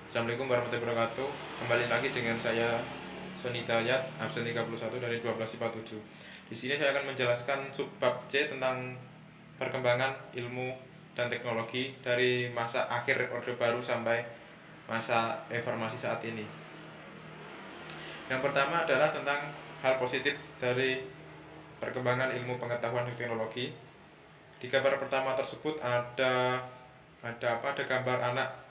Assalamualaikum warahmatullahi wabarakatuh. Kembali lagi dengan saya Sony Dayat, absen 31 dari 12 IPA 7. Di sini saya akan menjelaskan subbab C tentang perkembangan ilmu dan teknologi dari masa akhir Orde Baru sampai masa reformasi saat ini. Yang pertama adalah tentang hal positif dari perkembangan ilmu pengetahuan dan teknologi. Di gambar pertama tersebut ada gambar anak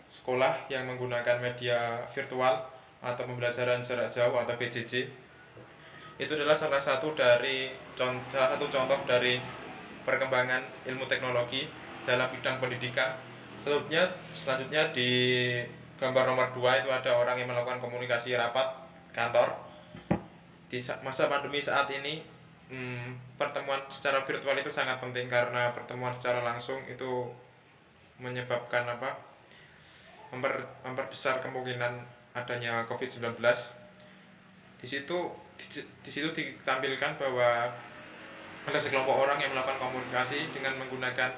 sekolah yang menggunakan media virtual atau pembelajaran jarak jauh atau PJJ. Itu adalah salah satu contoh dari perkembangan ilmu teknologi dalam bidang pendidikan. Selanjutnya di gambar nomor 2 itu ada orang yang melakukan komunikasi rapat kantor. Di masa pandemi saat ini, pertemuan secara virtual itu sangat penting karena pertemuan secara langsung itu menyebabkan memperbesar kemungkinan adanya COVID-19. Di situ ditampilkan bahwa ada sekelompok orang yang melakukan komunikasi dengan menggunakan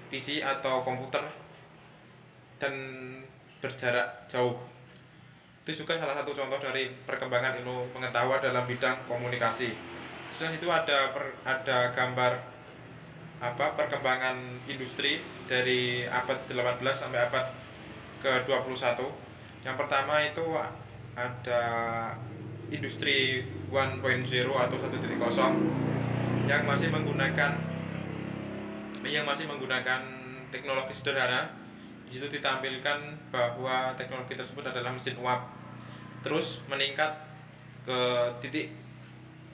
PC atau komputer dan berjarak jauh. Itu juga salah satu contoh dari perkembangan ilmu pengetahuan dalam bidang komunikasi. Terus itu ada gambar perkembangan industri dari abad 18 sampai abad ke-21. Yang pertama itu ada industri 1.0 atau 1.0 yang masih menggunakan teknologi sederhana. Di situ ditampilkan bahwa teknologi tersebut adalah mesin uap. Terus meningkat ke titik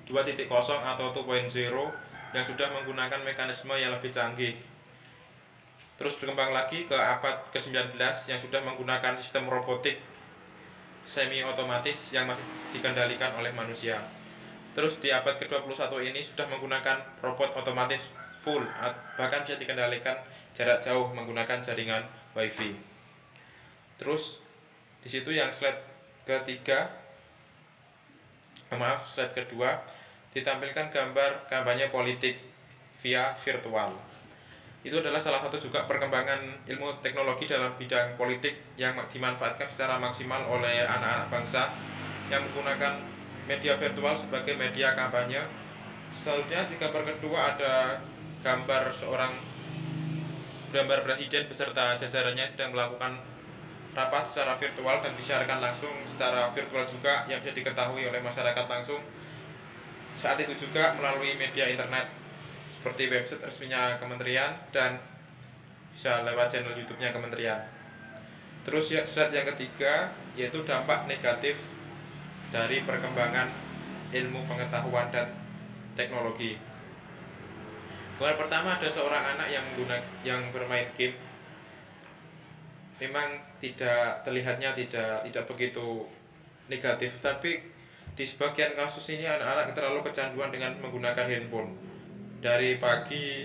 2.0 atau 2.0 yang sudah menggunakan mekanisme yang lebih canggih. Terus berkembang lagi ke abad ke-19 yang sudah menggunakan sistem robotik semi otomatis yang masih dikendalikan oleh manusia. Terus di abad ke-21 ini sudah menggunakan robot otomatis full, bahkan bisa dikendalikan jarak jauh menggunakan jaringan WiFi. Terus di situ yang slide kedua ditampilkan gambar kampanye politik via virtual. Itu adalah salah satu juga perkembangan ilmu teknologi dalam bidang politik yang dimanfaatkan secara maksimal oleh anak-anak bangsa yang menggunakan media virtual sebagai media kampanye. Selanjutnya di gambar kedua ada gambar presiden beserta jajarannya sedang melakukan rapat secara virtual dan disiarkan langsung secara virtual juga yang bisa diketahui oleh masyarakat langsung saat itu juga melalui media internet seperti website resminya kementerian dan bisa lewat channel YouTube-nya kementerian. Terus slide yang ketiga yaitu dampak negatif dari perkembangan ilmu pengetahuan dan teknologi. Gambar pertama ada seorang anak yang bermain game. Memang terlihatnya tidak begitu negatif, tapi di sebagian kasus ini anak-anak terlalu kecanduan dengan menggunakan handphone. Dari pagi,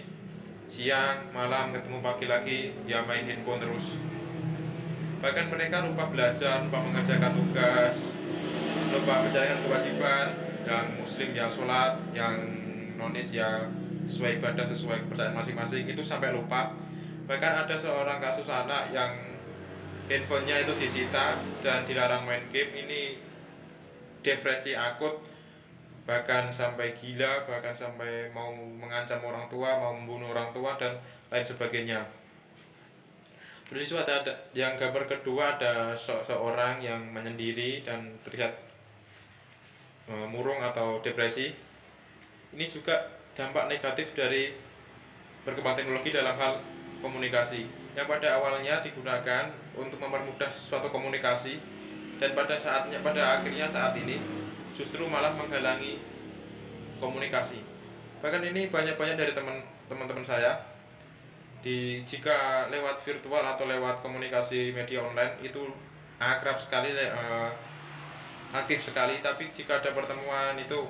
siang, malam, ketemu pagi lagi, ya main handphone terus. Bahkan mereka lupa belajar, lupa mengerjakan tugas, lupa menjalankan kewajiban. Yang muslim yang sholat, yang nonis ya sesuai ibadah, sesuai kepercayaan masing-masing, itu sampai lupa. Bahkan ada seorang kasus anak yang handphonenya itu disita dan dilarang main game. Ini depresi akut, bahkan sampai gila, bahkan sampai mau mengancam orang tua, mau membunuh orang tua dan lain sebagainya. Terus itu ada yang gambar kedua ada seorang yang menyendiri dan terlihat murung atau depresi. Ini juga dampak negatif dari berkembang teknologi dalam hal komunikasi yang pada awalnya digunakan untuk mempermudah suatu komunikasi dan pada akhirnya saat ini justru malah menghalangi komunikasi. Bahkan ini banyak dari teman-teman saya jika lewat virtual atau lewat komunikasi media online itu akrab sekali, aktif sekali, tapi jika ada pertemuan itu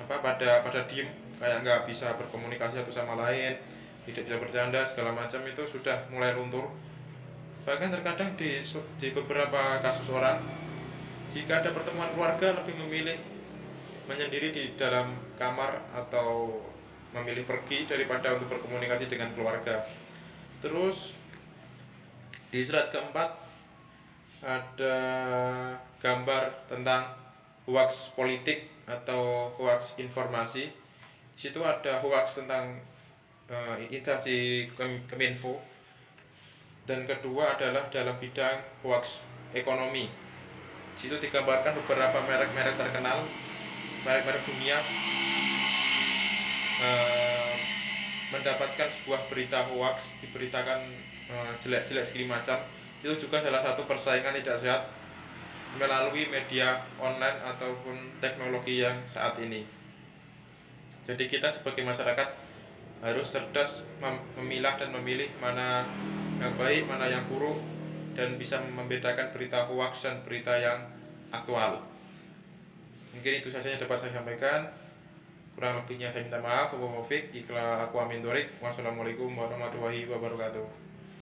pada diem, kayak nggak bisa berkomunikasi satu sama lain, tidak bisa bercanda segala macam, itu sudah mulai luntur. Bahkan terkadang di beberapa kasus orang, jika ada pertemuan keluarga lebih memilih menyendiri di dalam kamar atau memilih pergi daripada untuk berkomunikasi dengan keluarga. Terus Di slide keempat ada gambar tentang hoax politik atau hoax informasi. Di situ ada hoax tentang instansi Kemenfo, dan kedua adalah dalam bidang hoax ekonomi. Di situ digambarkan beberapa merek-merek terkenal, merek-merek dunia mendapatkan sebuah berita hoax, diberitakan jelek-jelek segala macam. Itu juga salah satu persaingan tidak sehat melalui media online ataupun teknologi yang saat ini. Jadi kita sebagai masyarakat harus cerdas memilah dan memilih mana yang baik, mana yang buruk, dan bisa membedakan berita hoax dan berita yang aktual. Mungkin itu saja yang dapat saya sampaikan. Kurang lebihnya saya minta maaf. Wassalamualaikum warahmatullahi wabarakatuh.